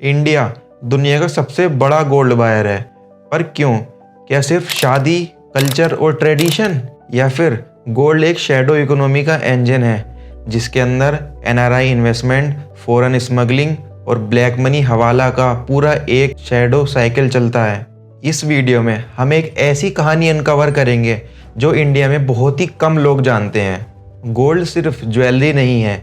India दुनिया का सबसे बड़ा गोल्ड बायर है, पर क्यों? क्या सिर्फ शादी, कल्चर और ट्रेडिशन, या फिर गोल्ड एक शैडो इकोनॉमी का इंजन है जिसके अंदर एनआरआई इन्वेस्टमेंट, फॉरेन स्मगलिंग और ब्लैक मनी हवाला का पूरा एक शैडो साइकिल चलता है। इस वीडियो में हम एक ऐसी कहानी अनकवर करेंगे जो इंडिया में बहुत ही कम लोग जानते हैं। गोल्ड सिर्फ ज्वेलरी नहीं है,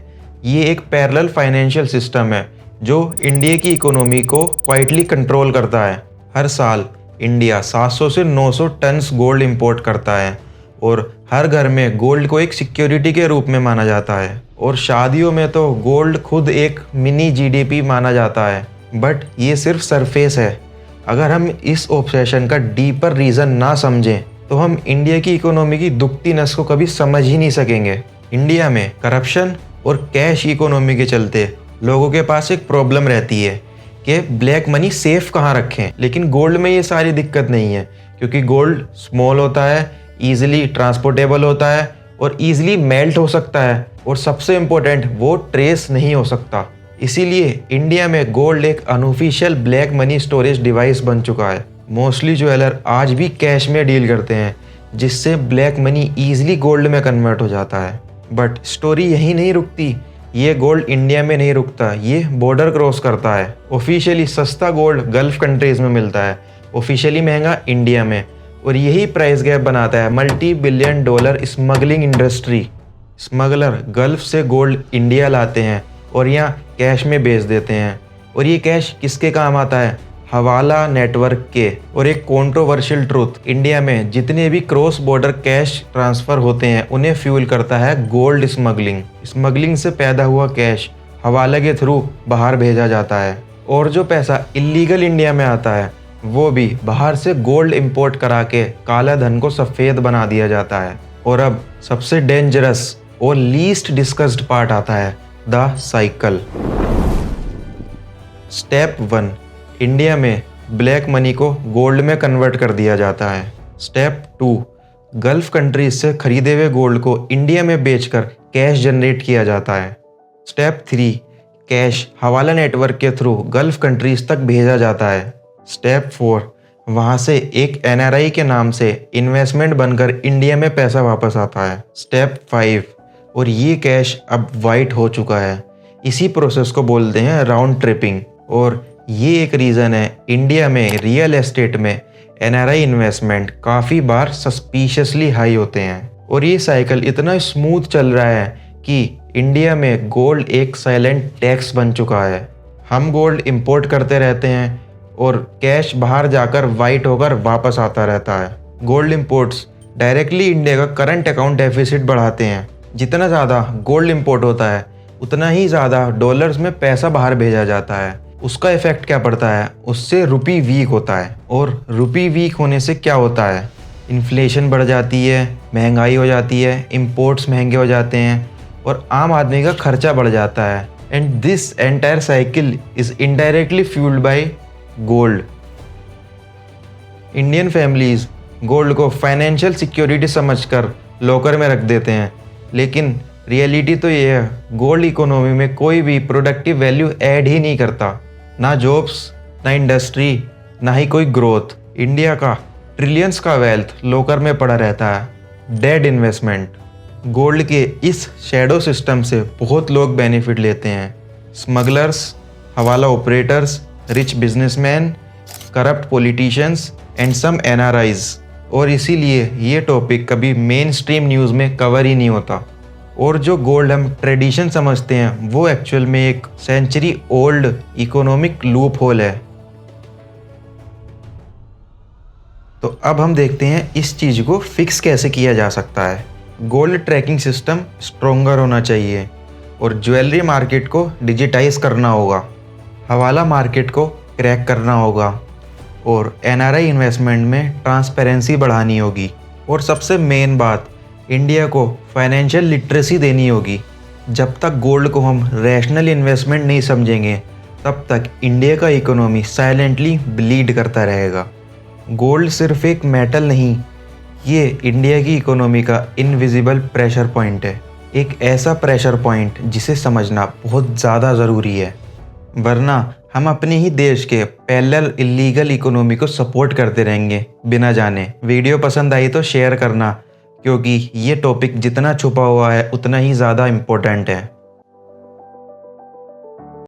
ये एक पैरेलल फाइनेंशियल सिस्टम है जो इंडिया की इकोनॉमी को क्वाइटली कंट्रोल करता है। हर साल इंडिया 700 से 900 टन्स गोल्ड इंपोर्ट करता है और हर घर में गोल्ड को एक सिक्योरिटी के रूप में माना जाता है, और शादियों में तो गोल्ड खुद एक मिनी जीडीपी माना जाता है। बट ये सिर्फ सरफेस है। अगर हम इस ऑब्सेशन का डीपर रीज़न ना समझें तो हम इंडिया की इकोनॉमी की दुखती नस को कभी समझ ही नहीं सकेंगे। इंडिया में करप्शन और कैश इकोनॉमी के चलते लोगों के पास एक प्रॉब्लम रहती है कि ब्लैक मनी सेफ कहाँ रखें। लेकिन गोल्ड में ये सारी दिक्कत नहीं है, क्योंकि गोल्ड स्मॉल होता है, ईजिली ट्रांसपोर्टेबल होता है और ईजिली मेल्ट हो सकता है, और सबसे इम्पोर्टेंट वो ट्रेस नहीं हो सकता। इसीलिए इंडिया में गोल्ड एक unofficial black money storage device बन चुका है। मोस्टली ज्वेलर आज भी कैश में डील करते हैं, जिससे ब्लैक मनी ईजिली गोल्ड में कन्वर्ट हो जाता है। बट स्टोरी यहीं नहीं रुकती। ये गोल्ड इंडिया में नहीं रुकता, ये बॉर्डर क्रॉस करता है। ऑफिशियली सस्ता गोल्ड गल्फ कंट्रीज में मिलता है, ऑफिशियली महंगा इंडिया में, और यही प्राइस गैप बनाता है multi billion dollar smuggling industry. Smuggler gulf से गोल्ड इंडिया लाते हैं और यहाँ कैश में बेच देते हैं, और ये कैश किसके काम आता है? हवाला नेटवर्क के। और एक कंट्रोवर्शियल ट्रूथ, इंडिया में जितने भी क्रॉस बॉर्डर कैश ट्रांसफ़र होते हैं उन्हें फ्यूल करता है गोल्ड स्मगलिंग। स्मगलिंग से पैदा हुआ कैश हवाला के थ्रू बाहर भेजा जाता है, और जो पैसा इलीगल इंडिया में आता है वो भी बाहर से गोल्ड इंपोर्ट करा के काला धन को सफ़ेद बना दिया जाता है। और अब सबसे डेंजरस और लीस्ट डिस्कस्ड पार्ट आता है, द साइकिल। स्टेप 1, इंडिया में ब्लैक मनी को गोल्ड में कन्वर्ट कर दिया जाता है। स्टेप 2, गल्फ कंट्रीज से खरीदे हुए गोल्ड को इंडिया में बेचकर कैश जनरेट किया जाता है। स्टेप 3, कैश हवाला नेटवर्क के थ्रू गल्फ कंट्रीज तक भेजा जाता है। स्टेप 4, वहाँ से एक एनआरआई के नाम से इन्वेस्टमेंट बनकर इंडिया में पैसा वापस आता है। स्टेप 5, और ये कैश अब वाइट हो चुका है। इसी प्रोसेस को बोलते हैं राउंड ट्रिपिंग, और ये एक रीज़न है इंडिया में रियल एस्टेट में एनआरआई इन्वेस्टमेंट काफ़ी बार सस्पिशियसली हाई होते हैं। और ये साइकिल इतना स्मूथ चल रहा है कि इंडिया में गोल्ड एक साइलेंट टैक्स बन चुका है। हम गोल्ड इंपोर्ट करते रहते हैं और कैश बाहर जाकर वाइट होकर वापस आता रहता है। गोल्ड इंपोर्ट्स डायरेक्टली इंडिया का करंट अकाउंट डेफिसिट बढ़ाते हैं। जितना ज़्यादा गोल्ड इंपोर्ट होता है उतना ही ज़्यादा डॉलर्स में पैसा बाहर भेजा जाता है। उसका इफेक्ट क्या पड़ता है? उससे रुपी वीक होता है, और रुपी वीक होने से क्या होता है? इन्फ्लेशन बढ़ जाती है, महंगाई हो जाती है, इंपोर्ट्स महंगे हो जाते हैं, और आम आदमी का खर्चा बढ़ जाता है। And this entire cycle is indirectly fuelled by gold. Indian families gold को फाइनेंशियल सिक्योरिटी समझकर लॉकर में रख देते हैं, लेकिन रियलिटी तो ये है, गोल्ड इकोनॉमी में कोई भी प्रोडक्टिव वैल्यू ऐड ही नहीं करता। ना जॉब्स, ना इंडस्ट्री, ना ही कोई ग्रोथ। इंडिया का ट्रिलियंस का वेल्थ लॉकर में पड़ा रहता है, डेड इन्वेस्टमेंट। गोल्ड के इस शैडो सिस्टम से बहुत लोग बेनिफिट लेते हैं। Smugglers, hawala operators, rich businessman, corrupt politicians and some NRIs. और इसीलिए ये टॉपिक कभी मेन स्ट्रीम न्यूज़ में कवर ही नहीं होता। और जो गोल्ड हम ट्रेडिशन समझते हैं वो एक्चुअल में एक century old economic loophole है। तो अब हम देखते हैं इस चीज़ को फिक्स कैसे किया जा सकता है। गोल्ड ट्रैकिंग सिस्टम स्ट्रोंगर होना चाहिए, और ज्वेलरी मार्केट को डिजिटाइज करना होगा, हवाला मार्केट को क्रैक करना होगा, और एनआरआई इन्वेस्टमेंट में ट्रांसपेरेंसी बढ़ानी होगी। और सबसे मेन बात, इंडिया को फाइनेंशियल लिटरेसी देनी होगी। जब तक गोल्ड को हम रैशनल इन्वेस्टमेंट नहीं समझेंगे तब तक इंडिया का इकोनॉमी साइलेंटली ब्लीड करता रहेगा। गोल्ड सिर्फ एक मेटल नहीं, ये इंडिया की इकोनॉमी का इनविजिबल प्रेशर पॉइंट है। एक ऐसा प्रेशर पॉइंट जिसे समझना बहुत ज़्यादा ज़रूरी है, वरना हम अपने ही देश के पैरेलल इलीगल इकोनॉमी को सपोर्ट करते रहेंगे बिना जाने। वीडियो पसंद आई तो शेयर करना, क्योंकि ये टॉपिक जितना छुपा हुआ है उतना ही ज़्यादा इम्पोर्टेंट है।